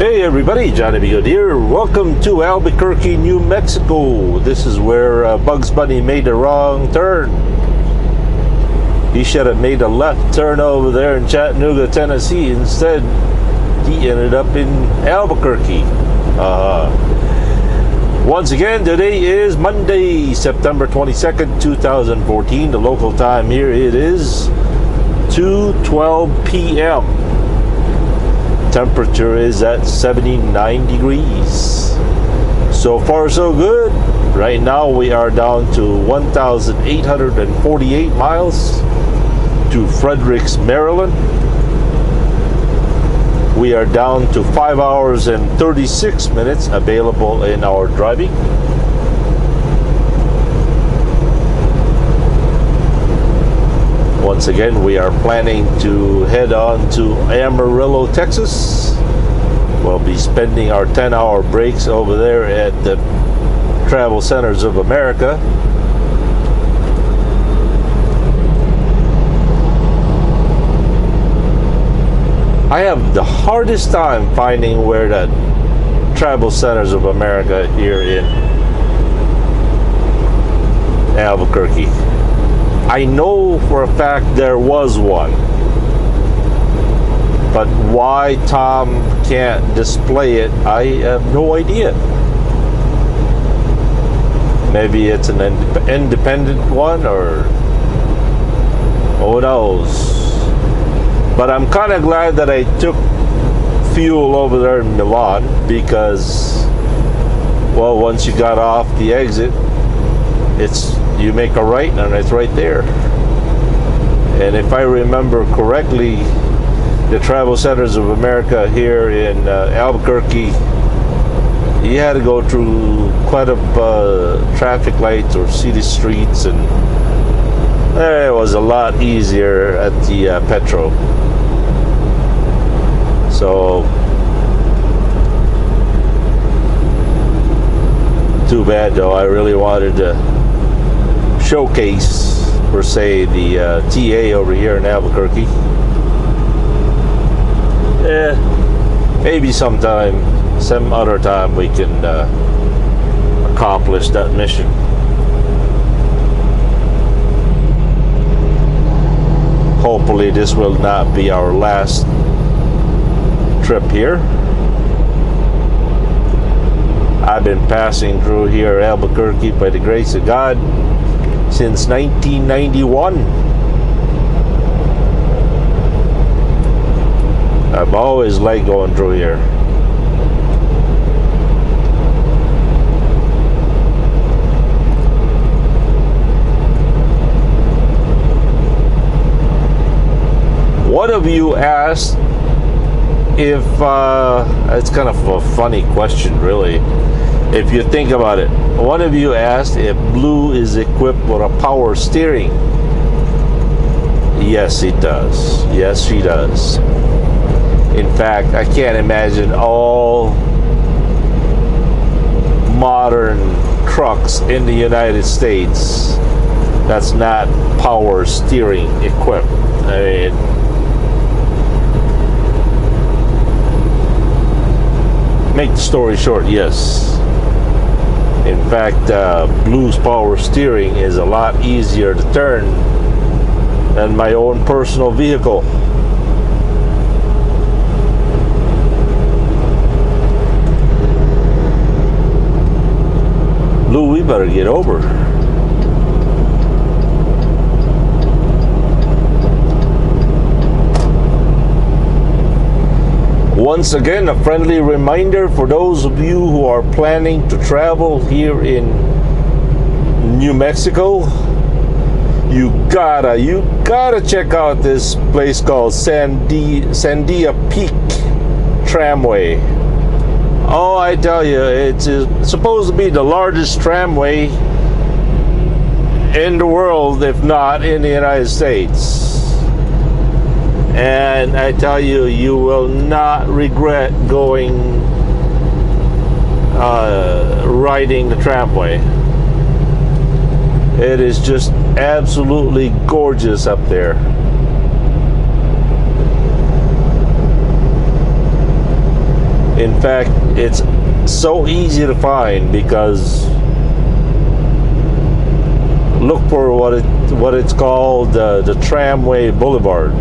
Hey everybody, Johnny B. Good here. Welcome to Albuquerque, New Mexico. This is where Bugs Bunny made a wrong turn. He should have made a left turn over there in Chattanooga, Tennessee. Instead, he ended up in Albuquerque. Once again, today is Monday, September 22nd, 2014. The local time here, it is 2:12 p.m. Temperature is at 79 degrees. So far so good. Right now we are down to 1,848 miles to Fredericks, Maryland. We are down to 5 hours and 36 minutes available in our driving. Once again, we are planning to head on to Amarillo, Texas. We'll be spending our 10-hour breaks over there at the Travel Centers of America. I have the hardest time finding where the Travel Centers of America here in Albuquerque. I know for a fact there was one, but why Tom can't display it, I have no idea. Maybe it's an independent one, or who knows. But I'm kind of glad that I took fuel over there in Milan, because, well, once you got off the exit, you make a right and it's right there. And if I remember correctly, the Travel Centers of America here in Albuquerque, you had to go through quite a traffic lights or city streets, and it was a lot easier at the Petro. So too bad though. I really wanted to showcase, per se, the TA over here in Albuquerque. Maybe some other time we can accomplish that mission. Hopefully this will not be our last trip here. I've been passing through here Albuquerque by the grace of God since 1991. I've always liked going through here. One of you asked if, it's kind of a funny question really, if you think about it. One of you asked if Blue is equipped with a power steering. Yes, it does. Yes, she does. In fact, I can't imagine all modern trucks in the United States that's not power steering equipped. I mean, make the story short, yes. In fact, Blue's power steering is a lot easier to turn than my own personal vehicle. Blue, we better get over. Once again, a friendly reminder for those of you who are planning to travel here in New Mexico, you gotta check out this place called Sandia Peak Tramway. Oh, I tell you, it's supposed to be the largest tramway in the world, if not in the United States. And I tell you, you will not regret riding the tramway. It is just absolutely gorgeous up there. In fact, it's so easy to find because look for what it's called, the Tramway Boulevard.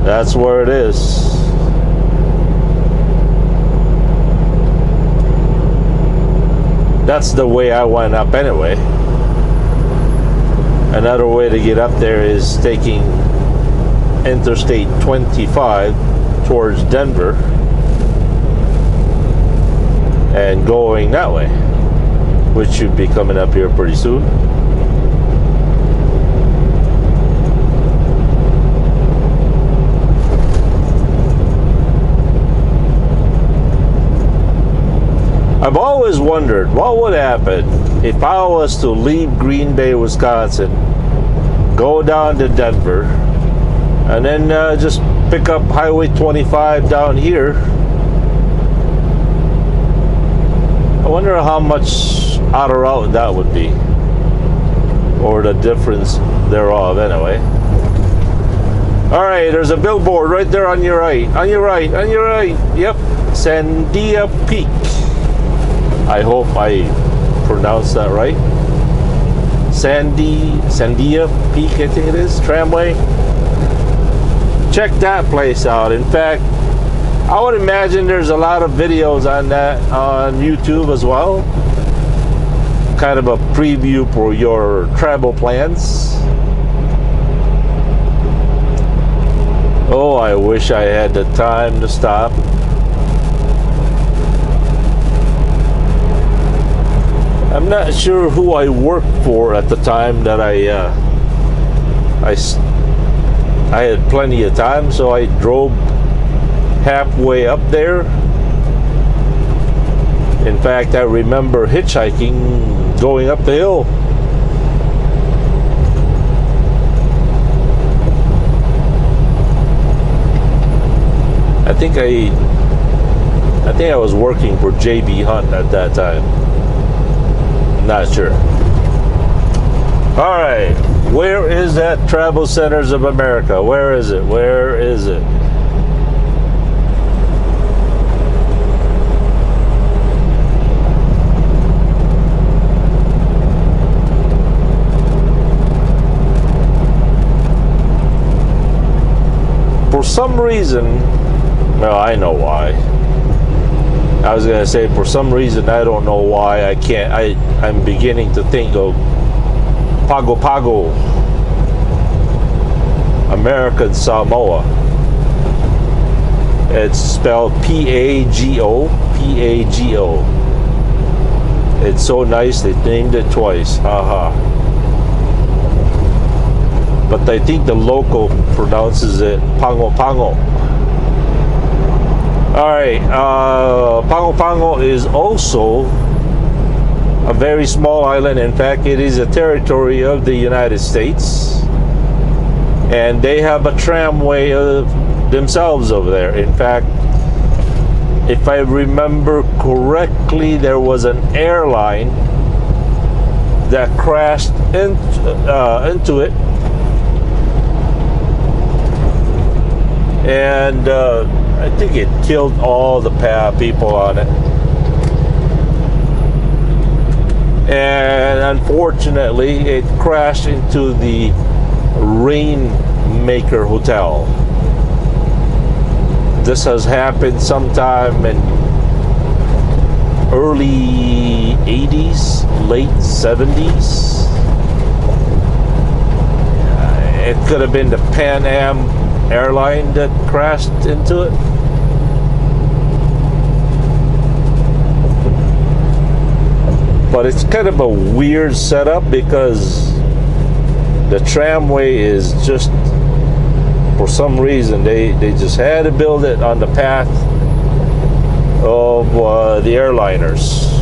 That's where it is. That's the way I went up anyway. Another way to get up there is taking Interstate 25 towards Denver and going that way, which should be coming up here pretty soon. I've always wondered what would happen if I was to leave Green Bay, Wisconsin, go down to Denver, and then just pick up Highway 25 down here. I wonder how much out of route that would be, or the difference thereof anyway. Alright, there's a billboard right there on your right. On your right, on your right. Yep, Sandia Peak. I hope I pronounced that right. Sandia Peak, I think it is. Tramway. Check that place out. In fact, I would imagine there's a lot of videos on that on YouTube as well. Kind of a preview for your travel plans. Oh, I wish I had the time to stop. I'm not sure who I worked for at the time that I had plenty of time, so I drove halfway up there. In fact, I remember hitchhiking going up the hill. I think I was working for JB Hunt at that time. Not sure. All right, where is that Travel Centers of America? Where is it? Where is it? For some reason, well, I know why. I was gonna say, for some reason, I don't know why I can't. I'm beginning to think of Pago Pago, American Samoa. It's spelled P-A-G-O, P-A-G-O. It's so nice they named it twice. Haha. But I think the local pronounces it Pango Pango. Alright, Pango Pango is also a very small island. In fact, it is a territory of the United States. And they have a tramway of themselves over there. In fact, if I remember correctly, there was an airline that crashed into it. And I think it killed all the people on it. And unfortunately, it crashed into the Rainmaker Hotel. This has happened sometime in early 80s, late 70s. It could have been the Pan Am airline that crashed into it. But it's kind of a weird setup because the tramway is just, for some reason, they just had to build it on the path of the airliners.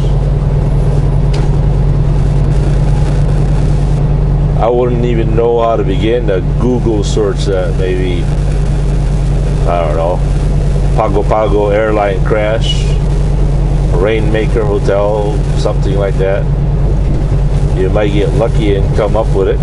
I wouldn't even know how to begin to Google search that. Maybe, I don't know, Pago Pago airline crash, Rainmaker Hotel, something like that. You might get lucky and come up with it.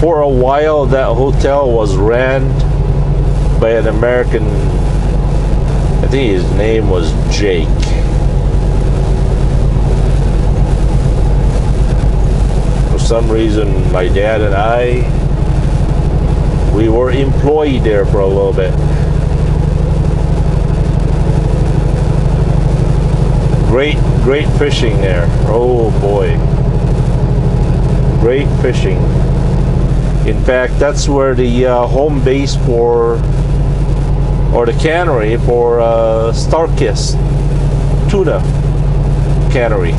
For a while, that hotel was ran by an American. I think his name was Jake. For some reason, my dad and we were employed there for a little bit. Great fishing there. Oh boy. Great fishing. In fact, that's where the home base for, or the cannery for Starkist tuna cannery.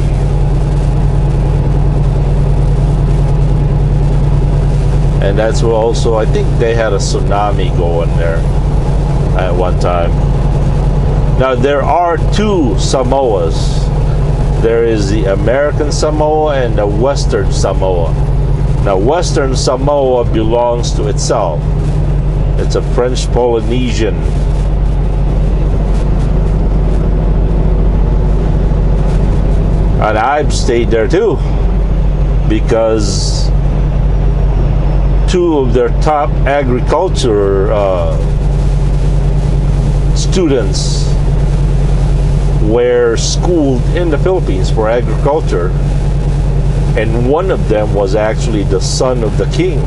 And that's where also, I think they had a tsunami going there at one time. Now there are two Samoas. There is the American Samoa and the Western Samoa. Now Western Samoa belongs to itself. It's a French Polynesian. And I've stayed there too, because two of their top agriculture students were schooled in the Philippines for agriculture, and one of them was actually the son of the king.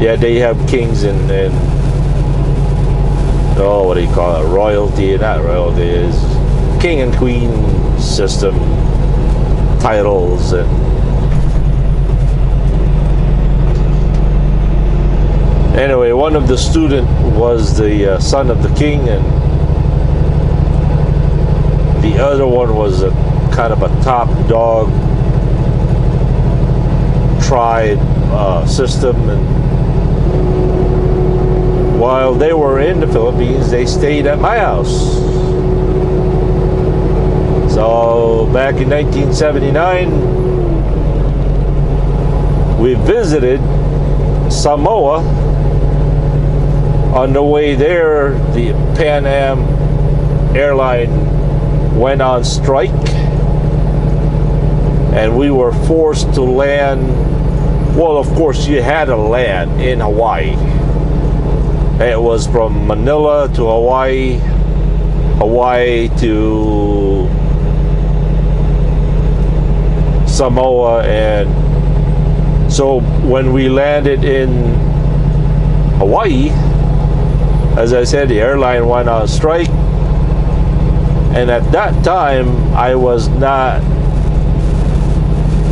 Yeah, they have kings in oh, what do you call it? Royalty, not royalty, is king and queen system titles. And anyway, one of the student was the son of the king, and the other one was a kind of a top dog tribe system. And while they were in the Philippines, they stayed at my house. So back in 1979, we visited Samoa. On the way there, the Pan Am airline went on strike, and we were forced to land. Well, of course, you had to land in Hawaii. It was from Manila to Hawaii, Hawaii to Samoa. And so when we landed in Hawaii, as I said, the airline went on strike. And at that time, I was not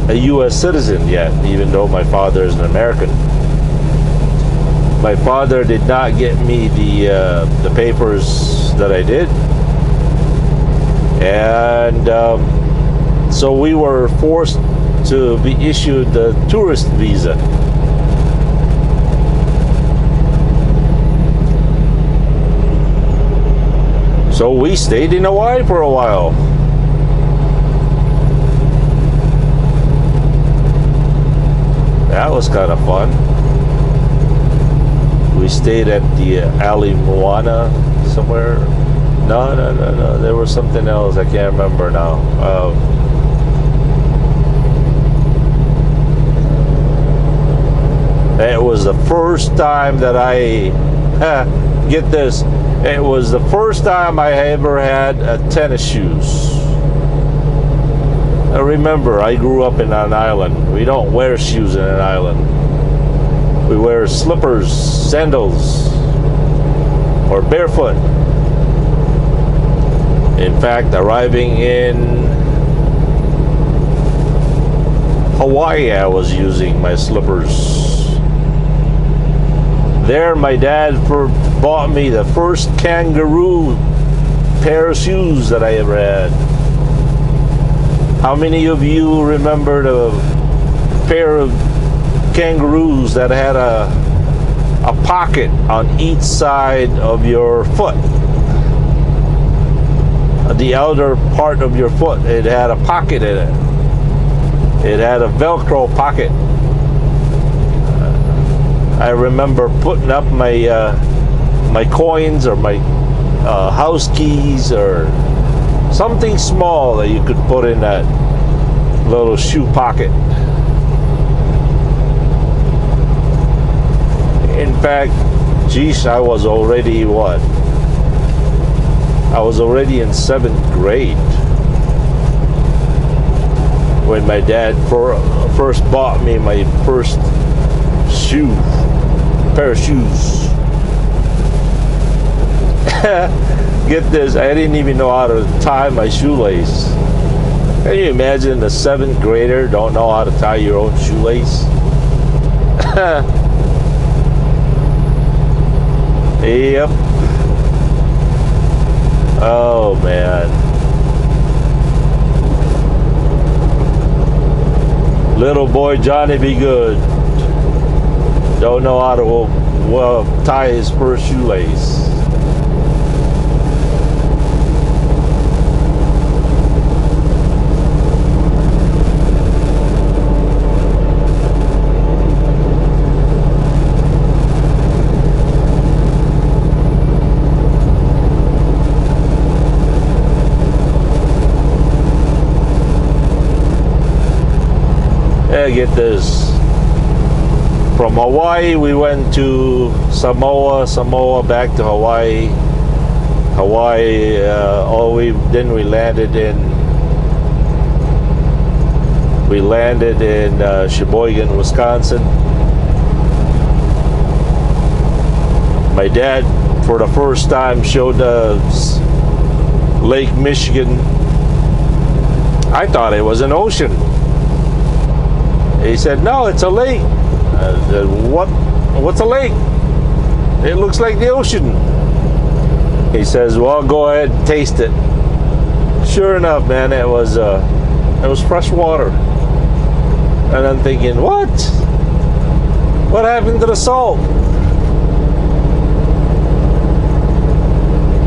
a U.S. citizen yet, even though my father is an American. My father did not get me the papers that I did. And so we were forced to be issued the tourist visa. So we stayed in Hawaii for a while. That was kind of fun. We stayed at the Ali Moana somewhere. No. There was something else. I can't remember now. It was the first time that get this. It was the first time I ever had tennis shoes. Now remember, I grew up in an island. We don't wear shoes in an island. We wear slippers, sandals, or barefoot. In fact, arriving in Hawaii, I was using my slippers. There, my dad bought me the first kangaroo pair of shoes that I ever had. How many of you remember the pair of kangaroos that had a pocket on each side of your foot? The outer part of your foot, it had a pocket in it. It had a Velcro pocket. I remember putting up my my coins or my house keys or something small that you could put in that little shoe pocket. In fact, geez, I was already what? I was already in 7th grade when my dad first bought me my first pair of shoes. Get this, I didn't even know how to tie my shoelace. Can you imagine a 7th grader don't know how to tie your own shoelace? Yep. Oh man. Little boy Johnny be good. Don't know how to tie his first shoelace. Get this. From Hawaii, we went to Samoa, back to Hawaii. Then we landed in Sheboygan, Wisconsin. My dad, for the first time, showed us Lake Michigan. I thought it was an ocean. He said, no, it's a lake. I said, what's a lake? It looks like the ocean. He says, well, go ahead and taste it. Sure enough, man, it was fresh water. And I'm thinking, what happened to the salt?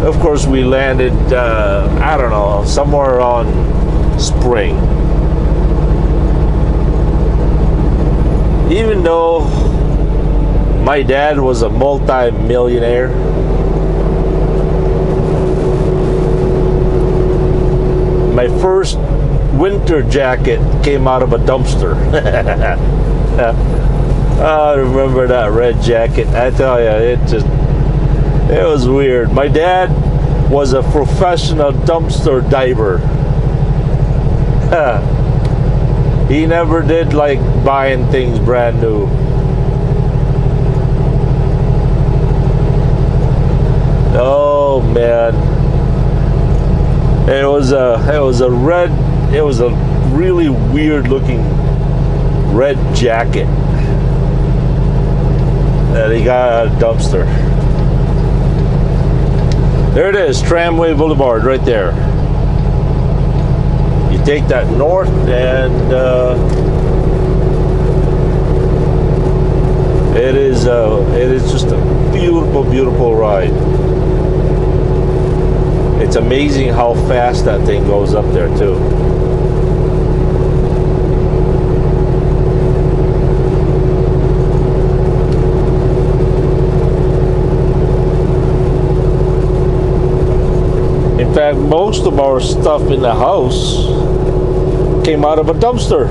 Of course, we landed, I don't know, somewhere on spring. Even though my dad was a multi-millionaire, my first winter jacket came out of a dumpster. I remember that red jacket. I tell you, it was weird. My dad was a professional dumpster diver. He never did like buying things brand new. Oh man, it was a really weird looking red jacket that he got out of a dumpster. There it is, Tramway Boulevard, right there. You take that north, and it is just a beautiful, beautiful ride. It's amazing how fast that thing goes up there too. In fact, most of our stuff in the house came out of a dumpster.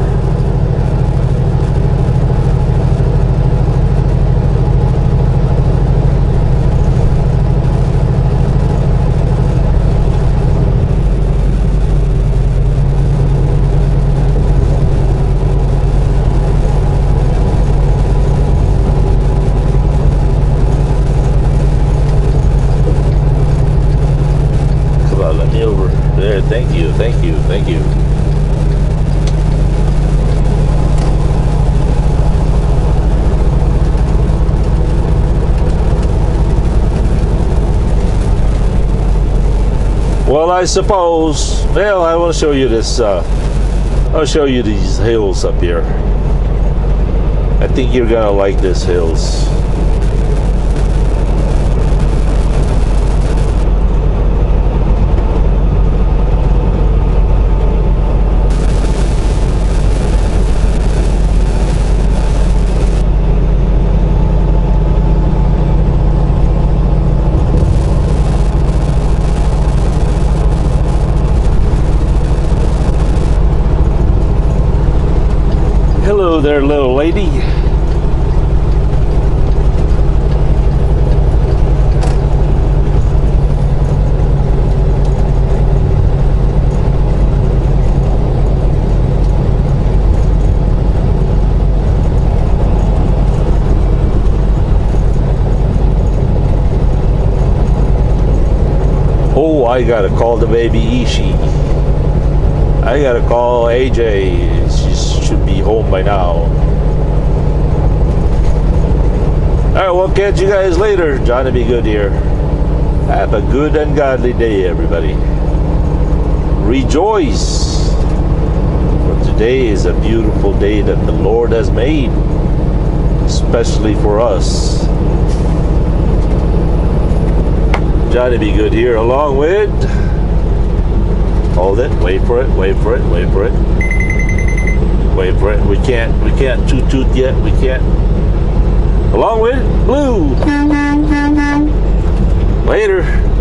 Over there. Thank you, thank you, thank you. Well, I suppose, well, I will show you this, I'll show you these hills up here. I think you're gonna like these hills. Hello there, little lady. I gotta call the baby Ishi. I gotta call AJ. She should be home by now. Alright, we'll catch you guys later. Johnny Be Good here. Have a good and godly day, everybody. Rejoice. For today is a beautiful day that the Lord has made, especially for us. Johnny Be Good here, along with... Hold it, wait for it, wait for it, wait for it. Wait for it. We can't toot yet, we can't. Along with Blue. Later.